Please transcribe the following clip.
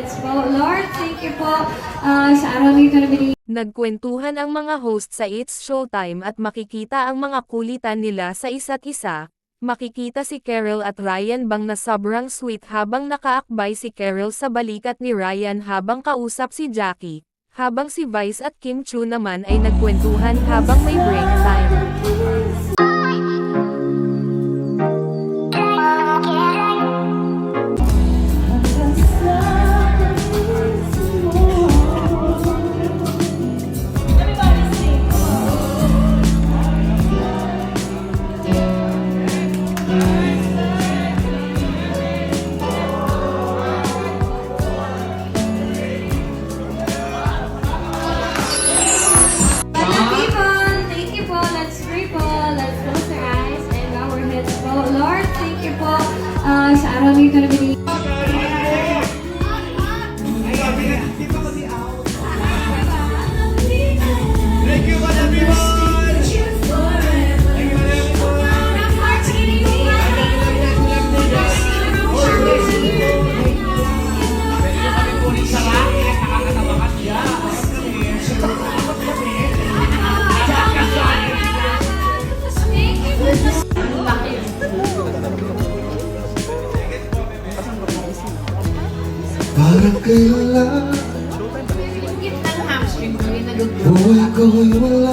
heads po. Lord, thank you po sa araw na ito na binigay. Nagkwentuhan ang mga host sa It's Showtime at makikita ang mga kulitan nila sa isa't isa. Makikita si Carol at Ryan bang na sobrang sweet habang nakaakbay si Carol sa balikat ni Ryan habang kausap si Jackie, habang si Vice at Kim Chu naman ay nagkwentuhan habang may break time. Lord, thank you po sa araw na ito na binigay. Thank you, everyone! Parang kayo lang buhay ko'y wala.